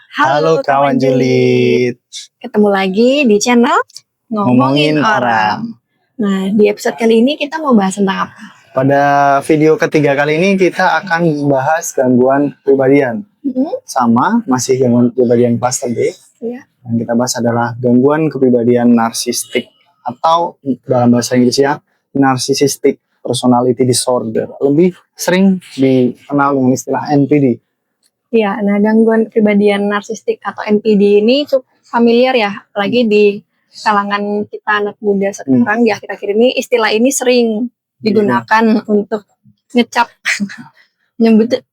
Halo kawan julid. Ketemu lagi di channel Ngomongin Orang. Nah, di episode kali ini kita mau bahas tentang apa? Pada video ketiga kali ini kita akan membahas gangguan kepribadian. Sama, masih gangguan kepribadian cluster B. Iya. Yang kita bahas adalah gangguan kepribadian narsistik atau dalam bahasa Inggrisnya narcissistic personality disorder. Lebih sering dikenal dengan istilah NPD. Iya, nah gangguan kepribadian narsistik atau NPD ini cukup familiar ya, apalagi di kalangan kita anak muda sekarang di akhir-akhir ini istilah ini sering digunakan untuk ngecap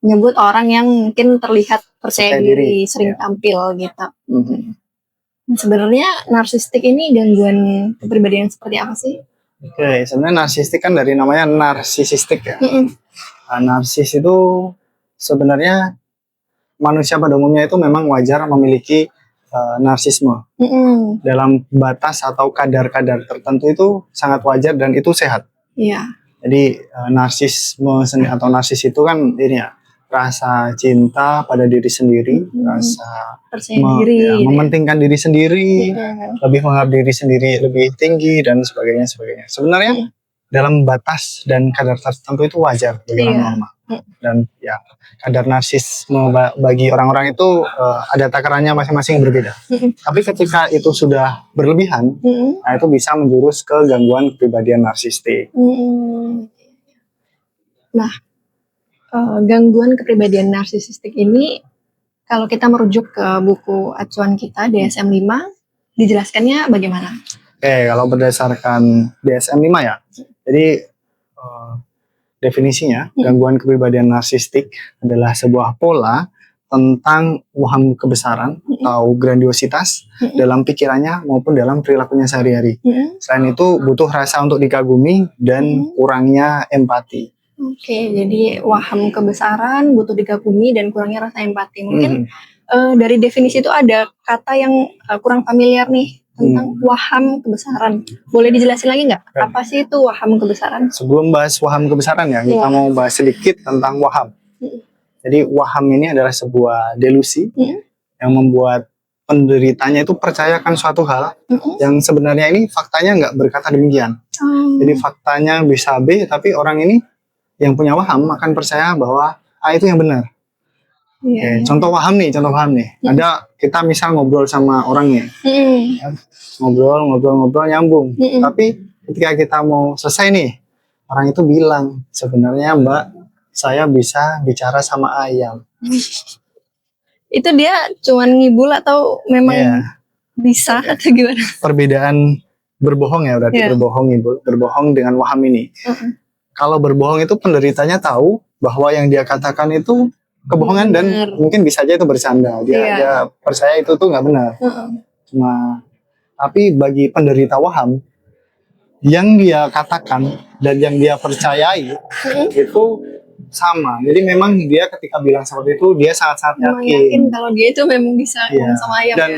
nyebut orang yang mungkin terlihat percaya diri, sering tampil gitu. Nah, sebenarnya narsistik ini gangguan kepribadian seperti apa sih? Oke, sebenarnya narsistik kan dari namanya narsisistik ya. Narsis itu sebenarnya manusia pada umumnya itu memang wajar memiliki narsisme. Dalam batas atau kadar-kadar tertentu itu sangat wajar dan itu sehat. Iya. Jadi narsisme atau narsis itu kan ini ya, rasa cinta pada diri sendiri, rasa percaya diri, mementingkan diri sendiri, lebih menganggap diri sendiri lebih tinggi dan sebagainya. Sebenarnya dalam batas dan kadar tertentu itu wajar bagi orang normal. Dan ya kadar narsisme bagi orang-orang itu ada takarannya masing-masing berbeda. Tapi ketika itu sudah berlebihan, nah itu bisa menjurus ke gangguan kepribadian narsistik. Nah, gangguan kepribadian narsistik ini kalau kita merujuk ke buku acuan kita DSM-5, dijelaskannya bagaimana? Oke, kalau berdasarkan DSM-5 ya. Jadi definisinya, gangguan kepribadian narsistik adalah sebuah pola tentang waham kebesaran atau grandiositas dalam pikirannya maupun dalam perilakunya sehari-hari. Selain itu butuh rasa untuk dikagumi dan kurangnya empati. Oke, jadi waham kebesaran, butuh dikagumi dan kurangnya rasa empati. Mungkin dari definisi itu ada kata yang kurang familiar nih tentang waham kebesaran. Boleh dijelasin lagi nggak? Apa sih itu waham kebesaran? Sebelum bahas waham kebesaran ya, kita mau bahas sedikit tentang waham. Jadi waham ini adalah sebuah delusi yang membuat penderitanya itu percayakan suatu hal yang sebenarnya ini faktanya nggak berkata demikian. Jadi faktanya bisa B, tapi orang ini yang punya waham akan percaya bahwa A itu yang benar. Contoh waham nih. Ada kita misal ngobrol sama orangnya, ngobrol nyambung. Tapi ketika kita mau selesai nih, orang itu bilang sebenarnya Mbak, saya bisa bicara sama ayam. Itu dia cuman ngibul atau memang bisa atau gimana? Perbedaan berbohong ya berarti berbohong dengan waham ini. Kalau berbohong itu penderitanya tahu bahwa yang dia katakan itu kebohongan dan mungkin bisa aja itu bercanda. Dia percaya itu tuh nggak benar. Tapi bagi penderita waham, yang dia katakan dan yang dia percayai itu sama. Jadi memang dia ketika bilang seperti itu dia sangat-sangat yakin kalau dia itu memang bisa ngomong sama ayam. Dan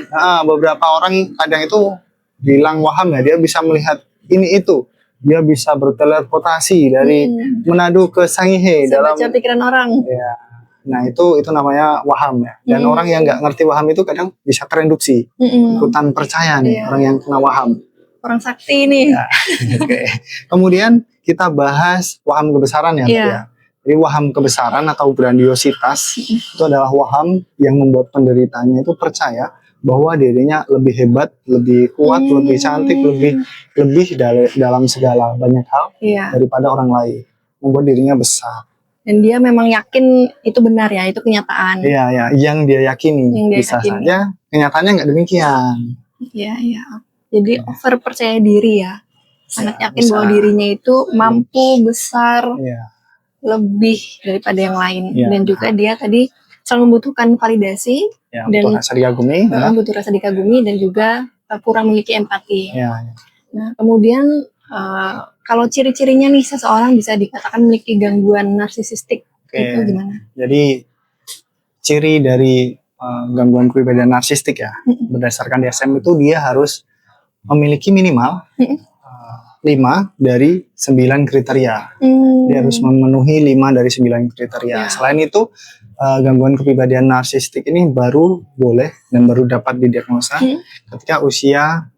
beberapa orang kadang itu bilang waham ya, dia bisa melihat ini itu. Dia bisa berteleportasi dari Manado ke Sangihe dalam baca pikiran orang. Ya. Nah itu namanya waham ya. Dan orang yang nggak ngerti waham itu kadang bisa terinduksi, ikutan percaya nih orang yang kena waham. Orang sakti nih. Ya, Kemudian kita bahas waham kebesaran ya. Jadi waham kebesaran atau grandiositas itu adalah waham yang membuat penderitanya itu percaya bahwa dirinya lebih hebat, lebih kuat, lebih cantik, lebih dalam segala banyak hal daripada orang lain, membuat dirinya besar. Dan dia memang yakin itu benar ya, itu kenyataan. Iya, yang dia yakini. Bisa saja kenyataannya nggak demikian. Iya. Jadi over percaya diri ya, sangat yakin bahwa dirinya itu mampu besar, lebih daripada yang lain. Dan juga dia tadi selalu membutuhkan validasi dan butuh rasa dikagumi, butuh rasa dikagumi dan juga kurang memiliki empati. Nah, kemudian kalau ciri-cirinya nih seseorang bisa dikatakan memiliki gangguan narsisistik, itu gimana? Jadi ciri dari gangguan kepribadian narsistik ya, berdasarkan DSM itu dia harus memiliki minimal 5 dari 9 kriteria. Dia harus memenuhi 5 dari 9 kriteria. Selain itu gangguan kepribadian narsistik ini baru boleh dan baru dapat didiagnosa ketika usia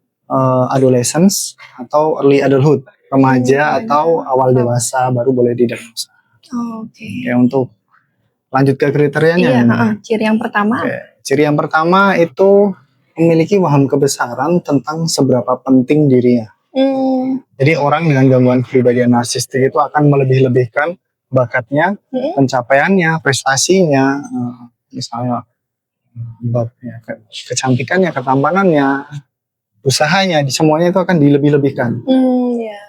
adolescence atau early adulthood, remaja atau awal dewasa baru boleh didiagnosa. Oke. Ya, untuk lanjut ke kriterianya. Iya, ciri yang pertama. Oke. Ciri yang pertama itu memiliki waham kebesaran tentang seberapa penting dirinya. Jadi orang dengan gangguan kepribadian narsistik itu akan melebih-lebihkan bakatnya, pencapaiannya, prestasinya, misalnya kecantikannya, ketampanannya, usahanya, semuanya itu akan dilebih-lebihkan. Ya.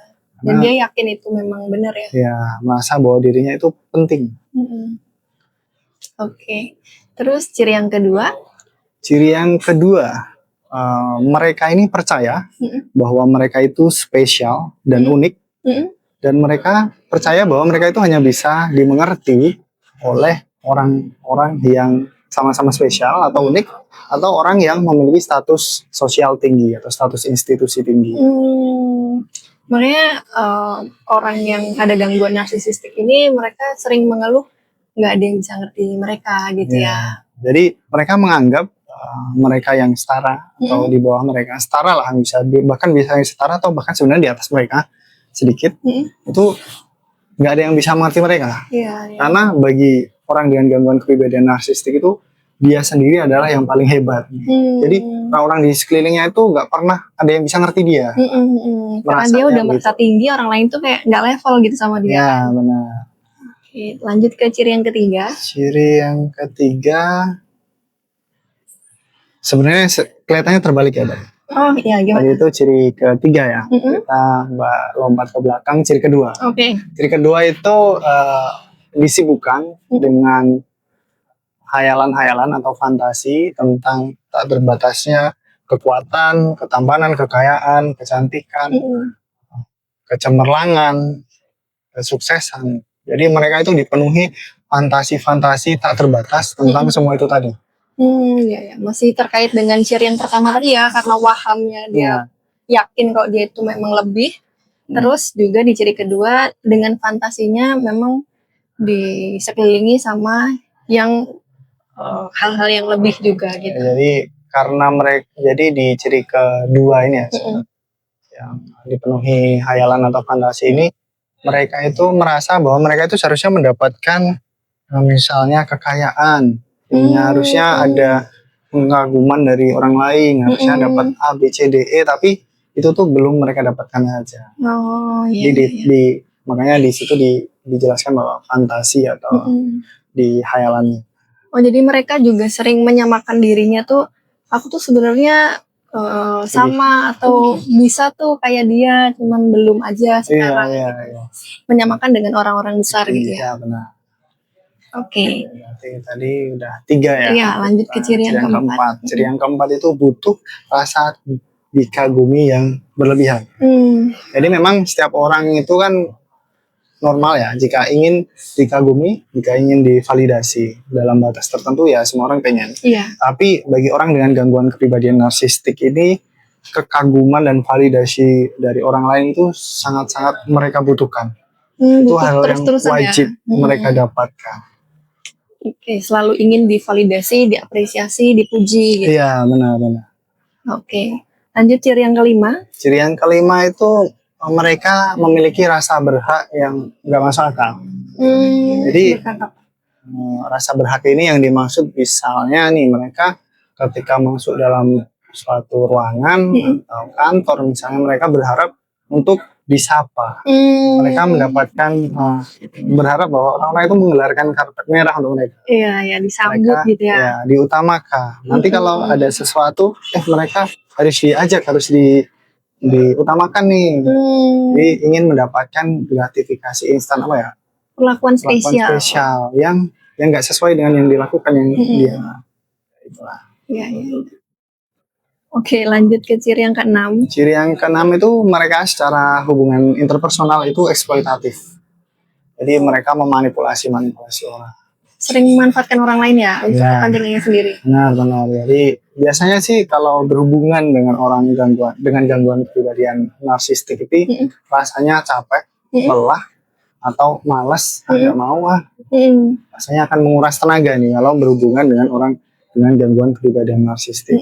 Dan dia yakin itu memang benar ya? Ya, merasa bahwa dirinya itu penting. Oke. Terus ciri yang kedua? Ciri yang kedua, mereka ini percaya bahwa mereka itu spesial dan unik, dan mereka percaya bahwa mereka itu hanya bisa dimengerti oleh orang-orang yang sama-sama spesial atau unik, atau orang yang memiliki status sosial tinggi atau status institusi tinggi. Makanya orang yang ada gangguan narsisistik ini mereka sering mengeluh nggak ada yang bisa ngerti mereka gitu ya. Jadi mereka menganggap mereka yang setara atau di bawah mereka, setara lah, bahkan bisa setara atau bahkan sebenarnya di atas mereka sedikit, itu nggak ada yang bisa mengerti mereka. Karena bagi orang dengan gangguan kepribadian narsistik itu dia sendiri adalah yang paling hebat. Jadi orang-orang di sekelilingnya itu nggak pernah ada yang bisa ngerti dia. Karena dia udah merasa tinggi, orang lain tuh kayak nggak level gitu sama dia. Ya, benar. Oke, lanjut ke ciri yang ketiga. Ciri yang ketiga sebenarnya kelihatannya terbalik ya, Mbak. Oh iya, gimana? Tadi itu ciri ketiga ya. Kita lompat ke belakang, ciri kedua. Ciri kedua itu disibukkan dengan hayalan-hayalan atau fantasi tentang tak terbatasnya kekuatan, ketampanan, kekayaan, kecantikan, kecemerlangan, kesuksesan. Jadi mereka itu dipenuhi fantasi-fantasi tak terbatas tentang semua itu tadi. Iya, masih terkait dengan ciri yang pertama tadi ya, karena wahamnya dia yakin kalau dia itu memang lebih. Terus juga di ciri kedua dengan fantasinya memang di sekelilingi sama yang hal-hal yang lebih juga gitu. Jadi karena mereka, jadi di ciri kedua ini ya, yang dipenuhi hayalan atau fantasi ini, mereka itu merasa bahwa mereka itu seharusnya mendapatkan misalnya kekayaan. Harusnya ada pengaguman dari orang lain, harusnya dapat A, B, C, D, E, tapi itu tuh belum mereka dapatkan aja. Jadi makanya di situ dijelaskan bahwa fantasi atau di hayalannya. Oh, jadi mereka juga sering menyamakan dirinya tuh, aku tuh sebenarnya sama atau bisa tuh kayak dia, cuman belum aja sekarang. Iya. Menyamakan dengan orang-orang besar gitu ya. Iya, benar. Oke. Tadi udah 3 ya. Iya, lanjut ke ciri yang keempat. Ciri yang keempat itu butuh rasa dikagumi yang berlebihan. Jadi memang setiap orang itu kan normal ya, jika ingin dikagumi, jika ingin divalidasi dalam batas tertentu ya semua orang pengen. Tapi bagi orang dengan gangguan kepribadian narsistik ini, kekaguman dan validasi dari orang lain itu sangat-sangat mereka butuhkan. Itu hal yang wajib mereka dapatkan. Oke, selalu ingin divalidasi, diapresiasi, dipuji gitu. Iya, benar. Oke, lanjut ciri yang kelima. Ciri yang kelima itu mereka memiliki rasa berhak yang nggak masuk akal. Jadi rasa berhak ini yang dimaksud misalnya nih, mereka ketika masuk dalam suatu ruangan atau kantor misalnya, mereka berharap untuk disapa. Mereka mendapatkan berharap bahwa orang lain itu menggelarkan karpet merah untuk mereka. Iya, disambut mereka, gitu ya. Ya, diutamakan. Nanti kalau ada sesuatu, mereka harus diajak, harus diutamakan nih. Jadi ingin mendapatkan gratifikasi instan, apa ya? Perlakuan spesial yang nggak sesuai dengan yang dilakukan yang dia. Itulah. Iya. Oke, lanjut ke ciri yang keenam. Ciri yang keenam itu mereka secara hubungan interpersonal itu eksploitatif. Jadi mereka memanipulasi orang. Sering memanfaatkan orang lain ya untuk kepentingannya sendiri. Benar. Jadi biasanya sih kalau berhubungan dengan orang dengan gangguan kepribadian narsistik itu rasanya capek, lelah, atau malas, nggak mau rasanya akan menguras tenaga nih kalau berhubungan dengan orang dengan gangguan kepribadian narsistik.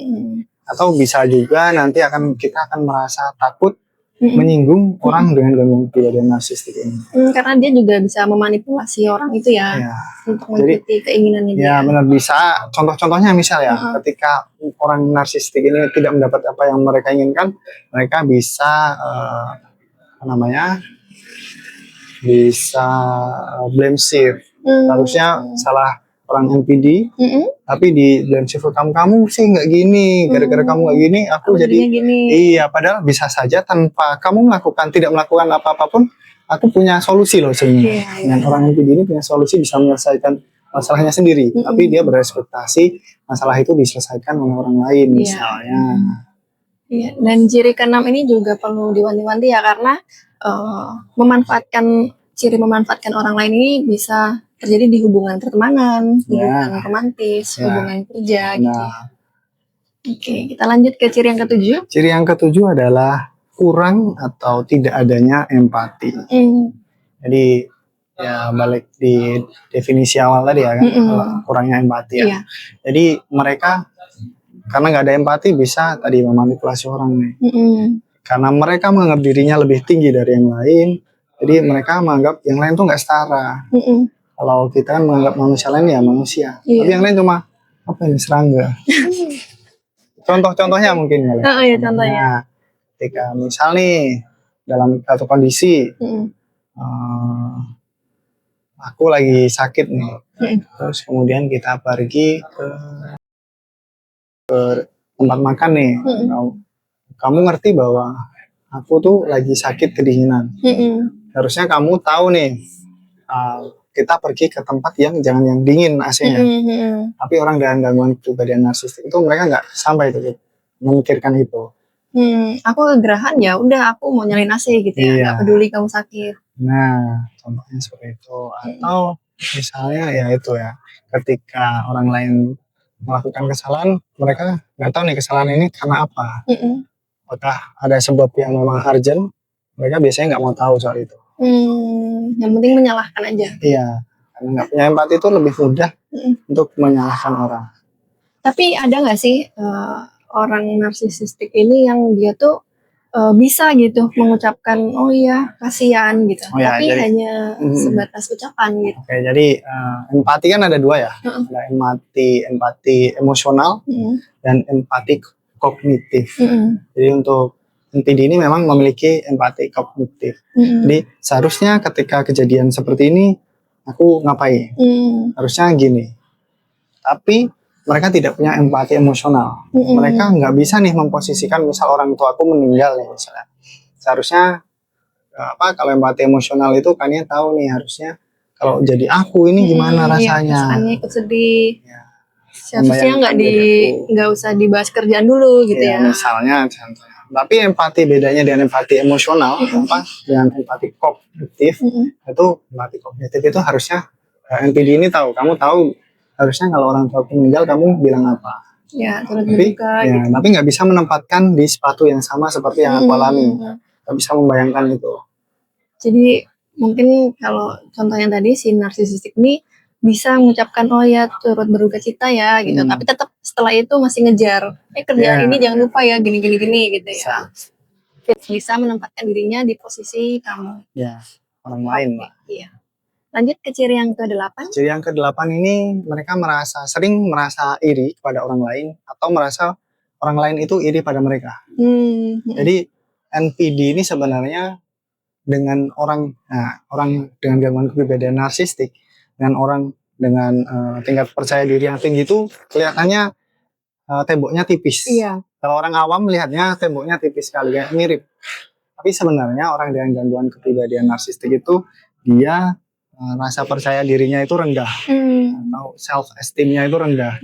Atau bisa juga nanti kita akan merasa takut menyinggung orang dengan gangguan kepribadian narsistik ini. Karena dia juga bisa memanipulasi orang itu ya, untuk mengikuti keinginannya dia. Ya benar, bisa. Contoh-contohnya misal ya, ketika orang narsistik ini tidak mendapat apa yang mereka inginkan, mereka bisa bisa blame shift. Harusnya salah orang NPD, tapi di blame shift kamu sih nggak gini, gara-gara kamu nggak gini, aku jadi gini. Iya, padahal bisa saja tanpa kamu tidak melakukan apa-apapun, aku punya solusi loh sebenarnya. Dan orang NPD ini punya solusi, bisa menyelesaikan masalahnya sendiri, tapi dia berespektasi masalah itu diselesaikan oleh orang lain misalnya. Iya, dan ciri ke-6 ini juga perlu diwanti-wanti ya, karena memanfaatkan orang lain ini bisa terjadi di hubungan pertemanan, hubungan romantis, hubungan kerja gitu. Oke, kita lanjut ke ciri yang ke-7. Ciri yang ke-7 adalah kurang atau tidak adanya empati. Jadi ya balik di definisi awal tadi ya kan, kurangnya empati ya. Jadi mereka karena nggak ada empati bisa tadi memanipulasi orang nih. Karena mereka menganggap dirinya lebih tinggi dari yang lain, jadi mereka menganggap yang lain tuh nggak setara. Kalau kita kan menganggap manusia lain ya manusia, tapi yang lain cuma apa ini, serangga. Contoh-contohnya mungkin ya. Contohnya. Ketika misal nih dalam satu kondisi, aku lagi sakit nih, terus kemudian kita pergi ke tempat makan nih. Kamu ngerti bahwa aku tuh lagi sakit kedinginan. Harusnya kamu tahu nih, kita pergi ke tempat yang jangan yang dingin AC-nya. Tapi orang dengan gangguan kepribadian narsistik itu mereka nggak sampai itu memikirkan itu. Aku kegerahan ya udah aku mau nyalain AC gitu ya, nggak peduli kamu sakit. Nah, contohnya seperti itu. Atau misalnya ya itu ya, ketika orang lain melakukan kesalahan, mereka nggak tahu nih kesalahan ini karena apa. Apakah ada sebab yang memang urgent? Mereka biasanya nggak mau tahu soal itu. Yang penting menyalahkan aja. Iya, karena nggak punya empati itu lebih mudah untuk menyalahkan orang. Tapi ada nggak sih orang narsisistik ini yang dia tuh bisa gitu mengucapkan oh iya kasihan gitu, tapi jadi, hanya sebatas ucapan gitu. Oke, jadi empati kan ada dua ya, ada empati emosional dan empati kognitif. Jadi untuk NPD ini memang memiliki empati kognitif. Jadi seharusnya ketika kejadian seperti ini aku ngapain? Harusnya gini. Tapi mereka tidak punya empati emosional. Mereka nggak bisa nih memposisikan misal orang tua aku meninggal nih misalnya. Seharusnya kalau empati emosional itu kan ya tahu nih harusnya kalau jadi aku ini gimana rasanya. Rasanya ikut sedih. Seharusnya nggak usah dibahas kerjaan dulu gitu ya. Misalnya contohnya. Tapi empati bedanya dengan empati emosional dengan empati kognitif itu empati kognitif itu harusnya NPD ini tahu. Kamu tahu harusnya kalau orang tua meninggal kamu bilang apa? Ya, tapi tapi nggak bisa menempatkan di sepatu yang sama seperti yang aku alami. Nggak bisa membayangkan itu. Jadi mungkin kalau contohnya tadi si narsisistik ini bisa mengucapkan oh ya turut berduka cita ya gitu, tapi tetap setelah itu masih ngejar kerjaan ini jangan lupa ya gini gitu ya. Bisa menempatkan dirinya di posisi kamu. Ya, orang lain lah. Iya. Lanjut ke ciri yang ke-8. Ciri yang ke-8 ini mereka sering merasa iri kepada orang lain atau merasa orang lain itu iri pada mereka. Jadi NPD ini sebenarnya dengan orang dengan gangguan kepribadian narsistik, dengan orang dengan tingkat percaya diri yang tinggi itu kelihatannya temboknya tipis. Kalau orang awam melihatnya temboknya tipis sekali, kayak mirip. Tapi sebenarnya orang dengan gangguan kepribadian narsistik itu dia rasa percaya dirinya itu rendah atau self esteemnya itu rendah.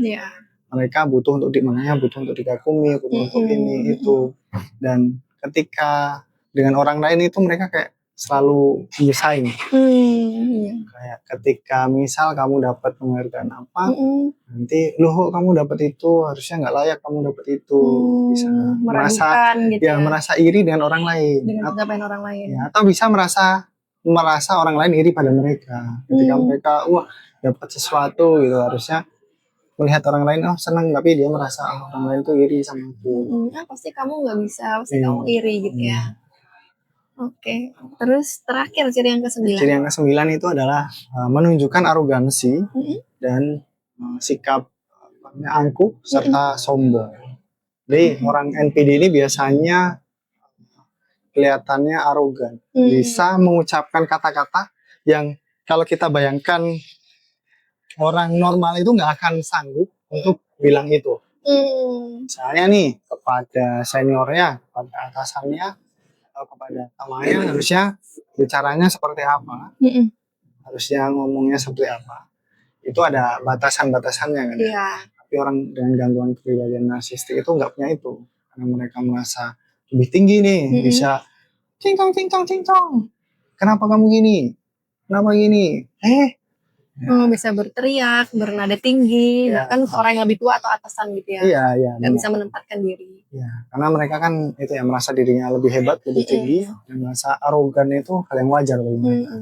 Mereka butuh untuk butuh untuk dikagumi, butuh untuk ini itu. Dan ketika dengan orang lain itu mereka kayak selalu bersaing. Kayak ketika misal kamu dapat penghargaan apa, nanti loh kamu dapat itu, harusnya nggak layak kamu dapat itu. Bisa merasa gitu ya, merasa iri dengan orang lain. Dengan pencapaian orang lain. Ya, atau bisa merasa merasa orang lain iri pada mereka. Ketika mereka wah dapat sesuatu gitu, harusnya melihat orang lain oh senang, tapi dia merasa oh, orang lain tuh iri sama aku. Pasti kamu nggak bisa, pasti Iya. kamu iri gitu ya. Oke, terus terakhir ciri yang ke-9. Ciri yang ke-9 itu adalah menunjukkan arogansi dan sikap angkuh serta sombong. Jadi orang NPD ini biasanya kelihatannya arogan, bisa mengucapkan kata-kata yang kalau kita bayangkan orang normal itu nggak akan sanggup untuk bilang itu. Misalnya nih kepada seniornya, kepada atasannya, atau kepada temannya harusnya bicaranya seperti apa, harusnya ngomongnya seperti apa. Itu ada batasan-batasannya kan. Iya. Tapi orang dengan gangguan kepribadian narsistik itu nggak punya itu, karena mereka merasa lebih tinggi nih, bisa cincong cincong cincong. Kenapa kamu gini? Kenapa gini? Bisa berteriak, bernada tinggi, bahkan orang yang lebih tua atau atasan gitu ya. Iya. Nggak bisa menempatkan diri. Ya, karena mereka kan itu ya merasa dirinya lebih hebat, lebih tinggi, dan merasa arogan itu hal yang wajar bagi mereka.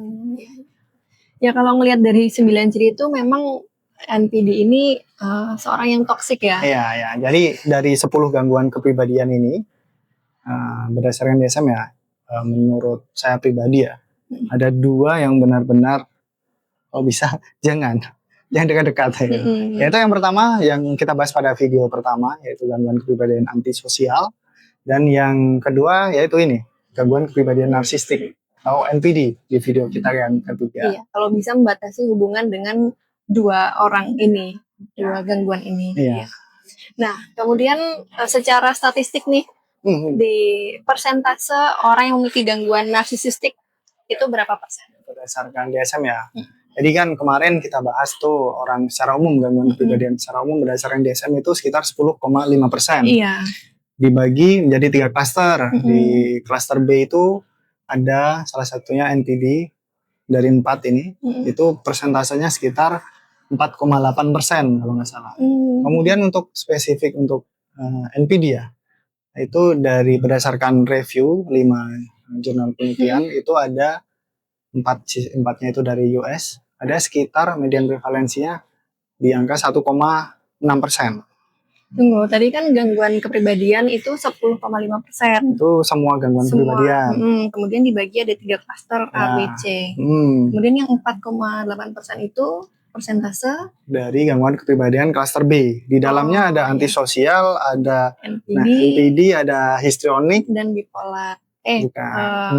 Ya kalau ngelihat dari 9 ciri itu memang NPD ini seorang yang toksik ya. Iya. Jadi dari 10 gangguan kepribadian ini berdasarkan DSM ya, menurut saya pribadi ya, ada 2 yang benar-benar bisa jangan dekat-dekat ya. Yaitu yang pertama yang kita bahas pada video pertama, yaitu gangguan kepribadian antisosial, dan yang kedua yaitu ini gangguan kepribadian narsistik atau NPD di video kita yang ketiga. Iya, kalau bisa membatasi hubungan dengan 2 orang ini, 2 gangguan ini. Iya. Nah, kemudian secara statistik nih, di persentase orang yang memiliki gangguan narsistik itu berapa persen? Berdasarkan DSM ya. Jadi kan kemarin kita bahas tuh orang secara umum, gangguan kepribadian secara umum berdasarkan DSM itu sekitar 10,5%. Iya. Dibagi menjadi 3 klaster. Di klaster B itu ada salah satunya NPD dari 4 ini, itu persentasenya sekitar 4,8% kalau nggak salah. Kemudian untuk spesifik untuk NPD ya, itu dari berdasarkan review 5 jurnal penelitian itu ada 4-nya itu dari US, ada sekitar median prevalensinya di angka 1,6%. Tunggu, tadi kan gangguan kepribadian itu 10,5%. Itu semua gangguan kepribadian. Kemudian dibagi ada 3 klaster A, B, C. Kemudian yang 4,8% itu persentase dari gangguan kepribadian klaster B. Di dalamnya ada antisosial, ada NPD, ada histrionik, dan bipolar.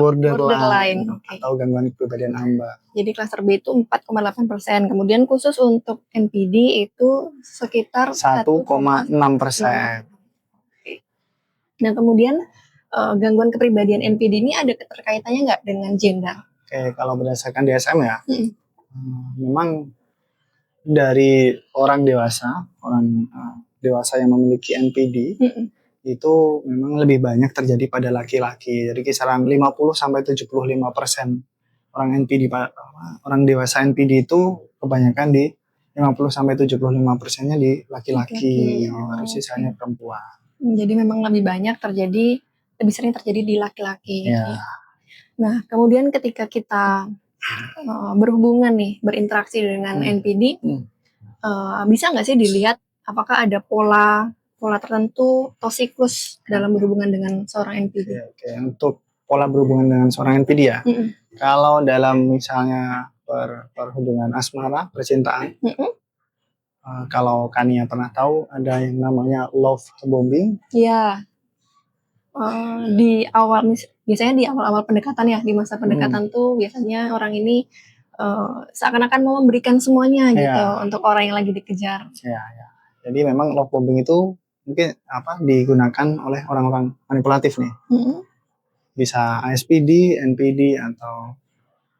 Borderline atau gangguan kepribadian amba. Jadi klaster B itu 4,8%. Kemudian khusus untuk NPD itu sekitar 1,6%. Nah kemudian gangguan kepribadian NPD ini ada keterkaitannya nggak dengan gender? Oke, kalau berdasarkan DSM ya, memang dari orang dewasa yang memiliki NPD itu memang lebih banyak terjadi pada laki-laki. Jadi kisaran 50-75% orang NPD, orang dewasa NPD itu kebanyakan di 50-75%-nya di laki-laki, baru sisanya perempuan. Jadi memang lebih sering terjadi di laki-laki. Ya. Nah, kemudian ketika kita berhubungan nih, berinteraksi dengan NPD, bisa nggak sih dilihat apakah ada pola tertentu atau siklus dalam berhubungan dengan seorang NPD? Oke. Untuk pola berhubungan dengan seorang NPD ya, kalau dalam misalnya perhubungan asmara, percintaan, kalau Kania pernah tahu ada yang namanya love bombing. Iya. Biasanya di awal-awal pendekatan ya, di masa pendekatan tuh biasanya orang ini seakan-akan mau memberikan semuanya gitu untuk orang yang lagi dikejar. Ya. Jadi memang love bombing itu mungkin digunakan oleh orang-orang manipulatif nih. Bisa ASPD, NPD, atau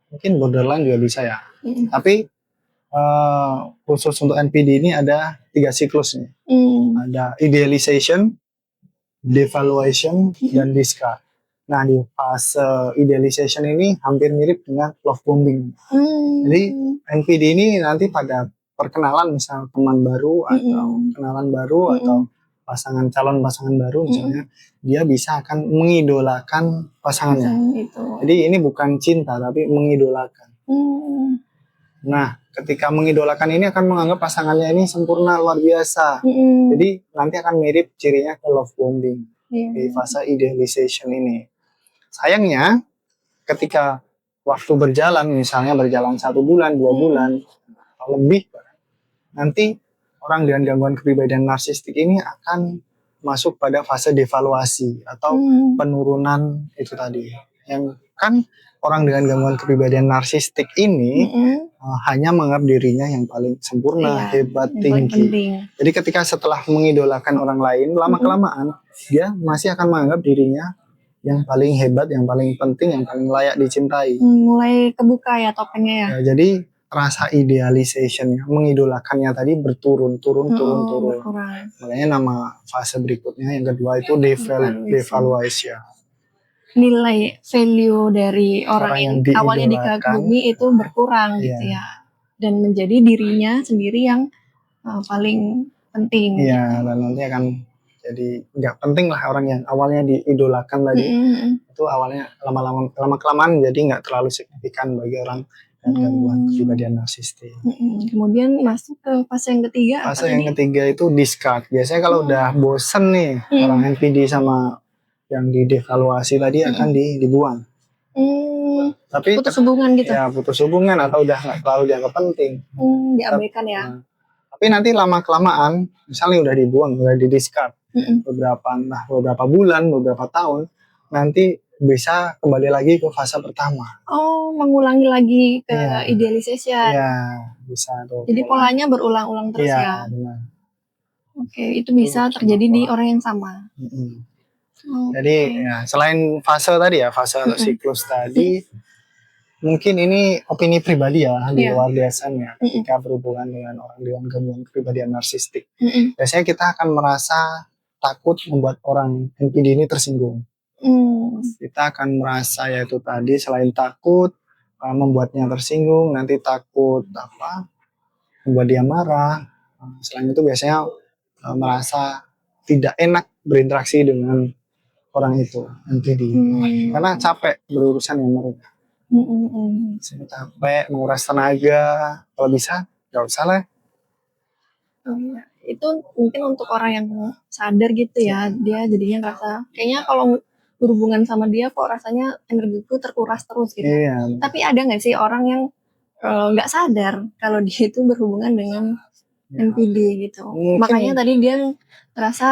mungkin borderline juga bisa ya. Tapi khusus untuk NPD ini ada 3 siklus nih. Ada idealization, devaluation, dan discard. Nah di fase idealization ini hampir mirip dengan love bombing. Jadi NPD ini nanti pada perkenalan, misal teman baru atau kenalan baru atau calon pasangan baru misalnya, dia bisa akan mengidolakan pasangannya. Itu. Jadi ini bukan cinta tapi mengidolakan. Nah, ketika mengidolakan ini akan menganggap pasangannya ini sempurna, luar biasa. Jadi nanti akan mirip cirinya ke love bombing di fase idealization ini. Sayangnya, ketika waktu berjalan, misalnya berjalan 1 bulan, 2 bulan, atau lebih, nanti orang dengan gangguan kepribadian narsistik ini akan masuk pada fase devaluasi atau penurunan itu tadi. Yang kan orang dengan gangguan kepribadian narsistik ini hanya menganggap dirinya yang paling sempurna, hebat, tinggi. Jadi ketika setelah mengidolakan orang lain, lama-kelamaan dia masih akan menganggap dirinya yang paling hebat, yang paling penting, yang paling layak dicintai. Mulai kebuka ya topengnya ya. Jadi rasa idealization, mengidolakannya tadi berturun. Berkurang. Makanya nama fase berikutnya yang kedua itu devaluation. Nilai value dari orang yang awalnya dikagumi itu berkurang gitu ya, dan menjadi dirinya sendiri yang paling penting. Iya, dan nanti akan jadi nggak penting lah orang yang awalnya diidolakan tadi. Itu awalnya lama kelamaan jadi nggak terlalu signifikan bagi orang dengan gangguan kepribadian narsistik. Kemudian masuk ke fase yang ketiga. Fase yang ketiga itu discard. Biasanya kalau udah bosen nih orang NPD sama yang didevaluasi tadi akan dibuang. Tapi putus hubungan gitu. Ya, putus hubungan atau udah nggak terlalu dianggap penting. Diabaikan ya. Tapi nanti lama kelamaan, misalnya udah dibuang, udah di-discard beberapa bulan, beberapa tahun, nanti bisa kembali lagi ke fase pertama. Mengulangi lagi ke idealisation. Iya, bisa tuh. Jadi polanya berulang-ulang terus ya. Benar. Oke, itu bisa terjadi di orang yang sama. Jadi ya, selain fase tadi ya, fase atau siklus tadi, mungkin ini opini pribadi ya di luar biasanya ketika berhubungan dengan orang dengan gangguan kepribadian narsistik. Biasanya kita akan merasa takut membuat orang NPD ini tersinggung. Kita akan merasa yaitu tadi selain takut membuatnya tersinggung, nanti takut membuat dia marah. Selain itu biasanya merasa tidak enak berinteraksi dengan orang itu NPD karena capek berurusan dengan mereka. Capek, menguras tenaga, kalau bisa gak usah lah. Itu mungkin untuk orang yang sadar gitu ya, dia jadinya ngerasa kayaknya kalau berhubungan sama dia kok rasanya energiku terkuras terus gitu. Tapi ada nggak sih orang yang nggak sadar kalau dia itu berhubungan dengan NPD gitu. Makanya tadi dia ngerasa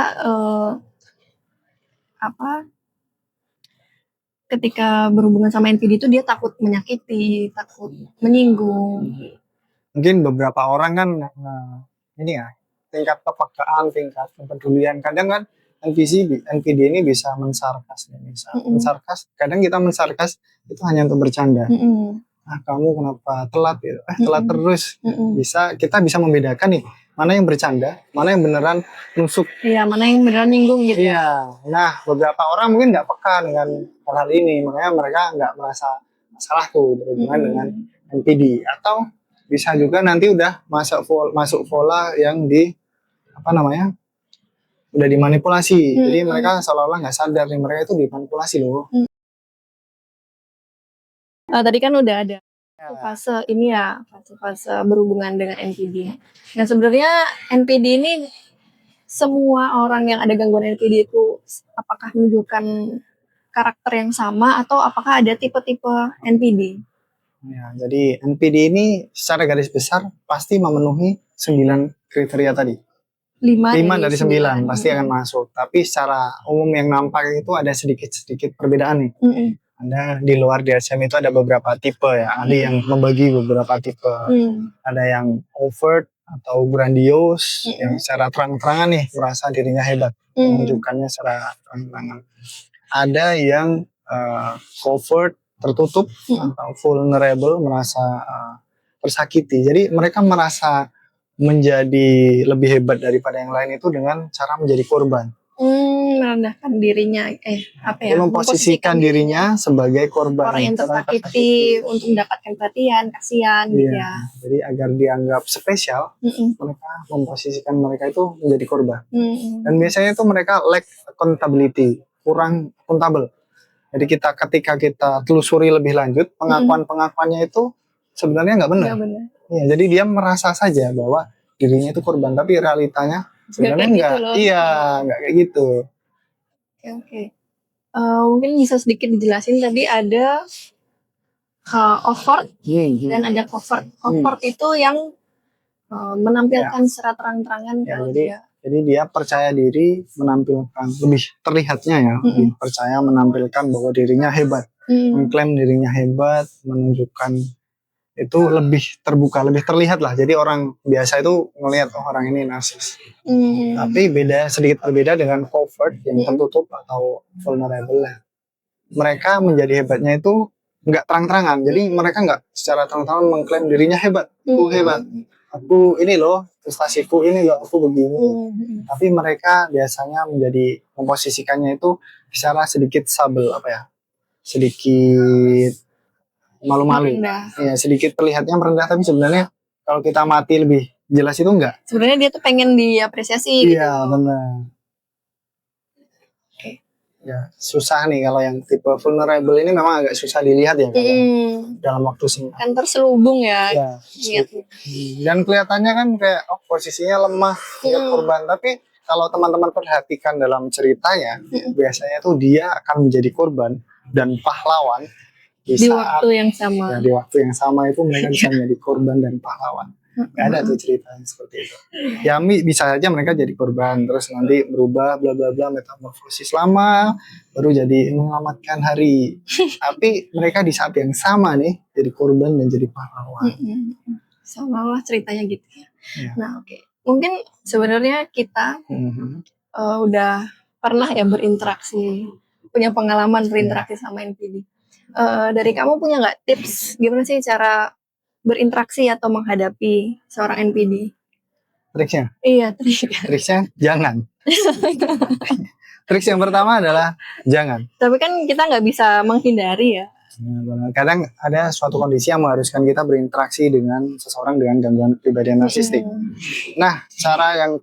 ketika berhubungan sama NPD itu dia takut menyakiti, takut menyinggung. Mungkin beberapa orang kan ini ya, tingkat kepekaan, tingkat kepedulian. Kadang kan NPD ini bisa mensarkas. Mensarkas, kadang kita mensarkas itu hanya untuk bercanda. Kamu kenapa telat gitu? Telat terus. Kita bisa membedakan nih, mana yang bercanda, mana yang beneran nusuk. Iya, mana yang beneran nyinggung gitu. Iya. Nah, beberapa orang mungkin nggak peka dengan hal ini, makanya mereka nggak merasa masalah tuh berhubungan dengan NPD. Atau bisa juga nanti udah masuk pola yang udah dimanipulasi. Jadi mereka seolah-olah nggak sadar nih mereka itu dimanipulasi loh. Tadi kan udah ada fase ini ya, fase berhubungan dengan NPD. Nah sebenarnya NPD ini semua orang yang ada gangguan NPD itu apakah menunjukkan karakter yang sama atau apakah ada tipe-tipe NPD? Ya, jadi NPD ini secara garis besar pasti memenuhi 9 kriteria tadi. 5 dari 9 pasti akan masuk. Tapi secara umum yang nampak itu ada sedikit perbedaan nih. Ada di luar DSM itu ada beberapa tipe ya. Ada yang membagi beberapa tipe. Ada yang overt atau grandiose yang secara terang-terangan nih merasa dirinya hebat, menunjukkannya secara terang-terangan. Ada yang covert, tertutup atau vulnerable, merasa tersakiti. Jadi mereka merasa menjadi lebih hebat daripada yang lain itu dengan cara menjadi korban. Merendahkan dirinya, Dia memposisikan dirinya sebagai korban. orang yang tersakiti untuk mendapatkan perhatian, kasihan gitu Iya. ya. Jadi agar dianggap spesial, mereka memposisikan mereka itu menjadi korban. Dan biasanya itu mereka lack accountability, kurang akuntabel. Jadi ketika kita telusuri lebih lanjut, pengakuannya itu sebenarnya nggak benar. Ya, jadi dia merasa saja bahwa dirinya itu korban, tapi realitanya sebenarnya nggak. Iya, nggak kayak gitu. Oke. Mungkin bisa sedikit dijelasin, tadi ada overt dan ada covert. Covert itu yang menampilkan secara terang-terangan kalau dia. Jadi dia percaya diri, menampilkan lebih terlihatnya ya, lebih percaya menampilkan bahwa dirinya hebat, mengklaim dirinya hebat, menunjukkan itu lebih terbuka, lebih terlihat lah. Jadi orang biasa itu ngelihat orang ini narsis. Tapi sedikit berbeda dengan covert yang tertutup atau vulnerable. Mereka menjadi hebatnya itu nggak terang-terangan. Jadi mereka nggak secara terang-terangan mengklaim dirinya hebat. Aku hebat. Aku ini loh, prestasiku ini loh, aku begini. Tapi mereka biasanya memposisikannya itu secara sedikit sedikit malu-malu. Ya, sedikit terlihatnya merendah, tapi sebenarnya kalau kita mati lebih jelas itu enggak. Sebenarnya dia tuh pengen diapresiasi. Iya, benar. Ya, susah nih kalau yang tipe vulnerable ini memang agak susah dilihat ya dalam waktu singkat. Kan terselubung ya. Dan kelihatannya kan kayak posisinya lemah, korban. Tapi kalau teman-teman perhatikan dalam ceritanya, biasanya tuh dia akan menjadi korban dan pahlawan di waktu yang sama. Ya, di waktu yang sama itu mereka bisa menjadi korban dan pahlawan. Gak ada tuh cerita yang seperti itu. Ya bisa saja mereka jadi korban, terus nanti berubah bla bla bla, metamorfosis lama, baru jadi menyelamatkan hari. Tapi mereka di saat yang sama nih jadi korban dan jadi pahlawan. Sama lah ceritanya gitu ya. Nah oke. Mungkin sebenarnya kita udah pernah ya berinteraksi, punya pengalaman berinteraksi sama NPD. Dari kamu punya nggak tips gimana sih cara berinteraksi atau menghadapi seorang NPD? Triksnya? Iya, triksnya jangan. Triks yang pertama adalah jangan. Tapi kan kita nggak bisa menghindari ya. Kadang ada suatu kondisi yang mengharuskan kita berinteraksi dengan seseorang dengan gangguan kepribadian narsistik. Nah, cara yang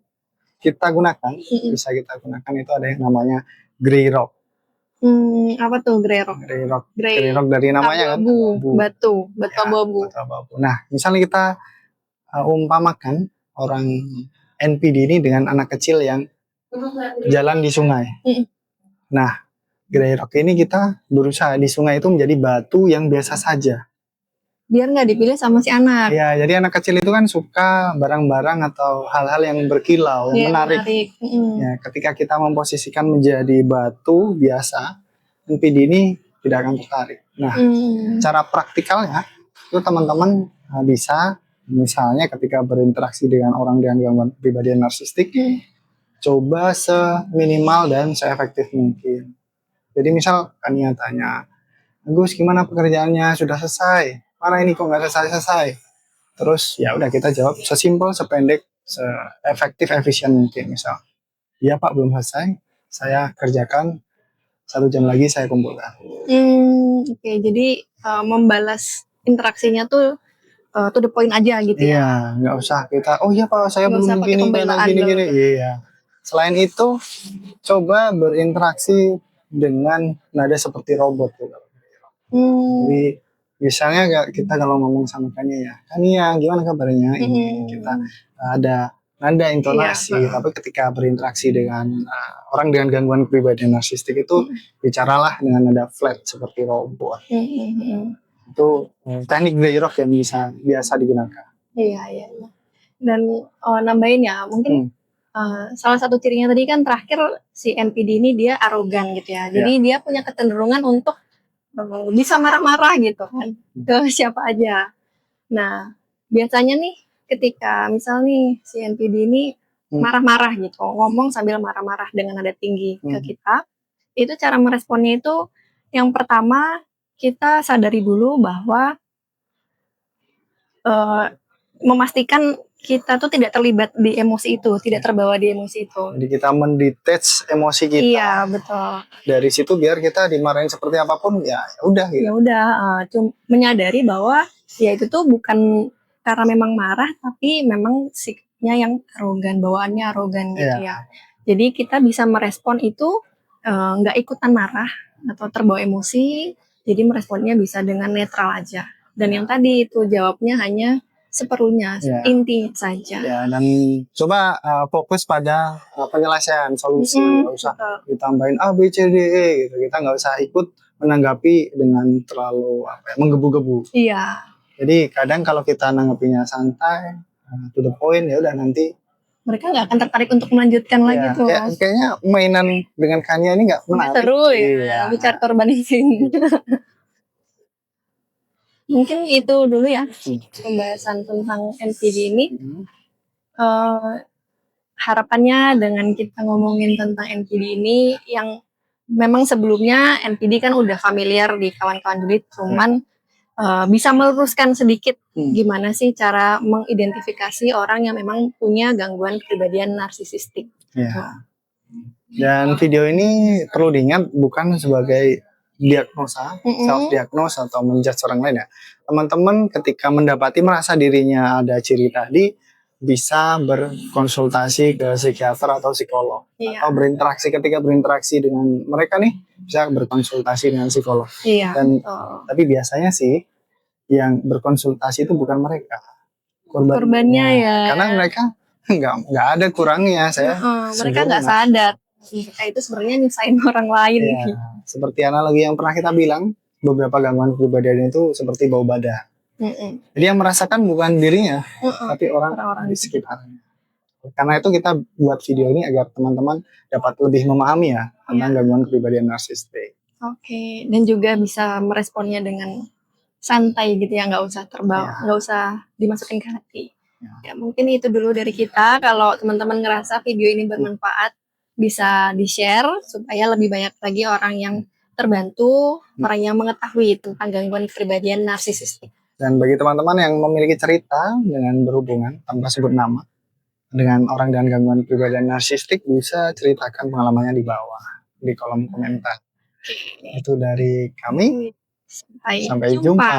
kita gunakan, bisa kita gunakan itu ada yang namanya grey rock. Apa tuh grey rock? Grey rock dari namanya abu-abu, kan batu abu-abu. Nah, misalnya kita umpamakan orang NPD ini dengan anak kecil yang jalan di sungai. Nah, grey rock ini kita berusaha di sungai itu menjadi batu yang biasa saja. Biar nggak dipilih sama si anak. Ya, jadi anak kecil itu kan suka barang-barang atau hal-hal yang berkilau, yang menarik. Ya, ketika kita memposisikan menjadi batu biasa, NPD ini tidak akan tertarik. Nah, cara praktikalnya itu teman-teman bisa misalnya ketika berinteraksi dengan orang dengan gangguan kepribadian narsistik, coba seminimal dan seefektif mungkin. Jadi misal Kania tanya, Agus gimana pekerjaannya, sudah selesai? Mana ini kok nggak selesai? Terus ya udah kita jawab sesimpel, sependek, seefektif, efisien mungkin. Misal, iya Pak belum selesai, saya kerjakan 1 jam lagi saya kumpulkan. Oke, jadi membalas interaksinya tuh to the point aja gitu ya. Iya, nggak usah kita, oh iya Pak saya belum gini. Iya. Selain itu, coba berinteraksi dengan nada seperti robot. Jadi misalnya kita kalau ngomong sama Kania gimana kabarnya? Ini kita ada nada intonasi, tapi ketika berinteraksi dengan orang dengan gangguan kepribadian narsistik itu bicaralah dengan nada flat seperti robot. Itu teknik grey rock yang biasa digunakan. Iya. Dan nambahin ya, mungkin salah satu cirinya tadi kan terakhir si NPD ini dia arogan gitu ya. Jadi dia punya kecenderungan untuk bisa marah-marah gitu kan ke siapa aja. Nah, biasanya nih ketika misal nih si NPD ini marah-marah gitu, ngomong sambil marah-marah dengan nada tinggi ke kita, itu cara meresponnya itu yang pertama kita sadari dulu bahwa memastikan kita tuh tidak terlibat di emosi itu, tidak terbawa di emosi itu. Jadi kita mendetach emosi kita. Iya, betul. Dari situ biar kita dimarahin seperti apapun ya udah gitu. Ya udah, menyadari bahwa ya itu tuh bukan karena memang marah, tapi memang sikapnya yang arogan, bawaannya arogan gitu ya. Jadi kita bisa merespon itu nggak ikutan marah atau terbawa emosi, jadi meresponnya bisa dengan netral aja. Dan yang tadi itu jawabnya hanya seperlunya, intinya saja. Ya, dan coba fokus pada penyelesaian solusi, nggak usah ditambahin A, B, C, D, E gitu. Kita nggak usah ikut menanggapi dengan terlalu menggebu-gebu. Iya. Jadi kadang kalau kita nanggapinya santai, to the point, ya udah nanti mereka nggak akan tertarik untuk melanjutkan lagi tuh. Kayaknya mainan dengan Kania ini nggak menarik. Seru ya, bicara korban di sini. Mungkin itu dulu ya pembahasan tentang NPD ini. Harapannya dengan kita ngomongin tentang NPD ini yang memang sebelumnya NPD kan udah familiar di kawan-kawan julid, cuman bisa meluruskan sedikit gimana sih cara mengidentifikasi orang yang memang punya gangguan kepribadian narsisistik. Ya. Dan video ini perlu diingat bukan sebagai diagnosa, self-diagnose atau menjudge orang lain ya. Teman-teman ketika merasa dirinya ada ciri tadi, bisa berkonsultasi ke psikiater atau psikolog. Atau ketika berinteraksi dengan mereka nih, bisa berkonsultasi dengan psikolog. Dan tapi biasanya sih, yang berkonsultasi itu bukan mereka. Korbannya ya. Karena mereka nggak ada kurangnya. Mereka nggak sadar. Mereka itu sebenarnya nyusahin orang lain. Seperti analogi yang pernah kita bilang, beberapa gangguan kepribadian itu seperti bau badan. Jadi yang merasakan bukan dirinya, tapi orang-orang di sekitarnya. Karena itu kita buat video ini agar teman-teman dapat lebih memahami ya tentang gangguan kepribadian narsistik. Oke, dan juga bisa meresponnya dengan santai gitu ya, nggak usah terbawa, nggak usah dimasukin ke hati. Ya, mungkin itu dulu dari kita. Kalau teman-teman ngerasa video ini bermanfaat, bisa di-share supaya lebih banyak lagi orang yang terbantu, orang yang mengetahui tentang gangguan kepribadian narsisistik. Dan bagi teman-teman yang memiliki cerita dengan berhubungan tanpa sebut nama dengan orang dengan gangguan kepribadian narsistik, bisa ceritakan pengalamannya di bawah di kolom komentar. Itu dari kami. Sampai jumpa.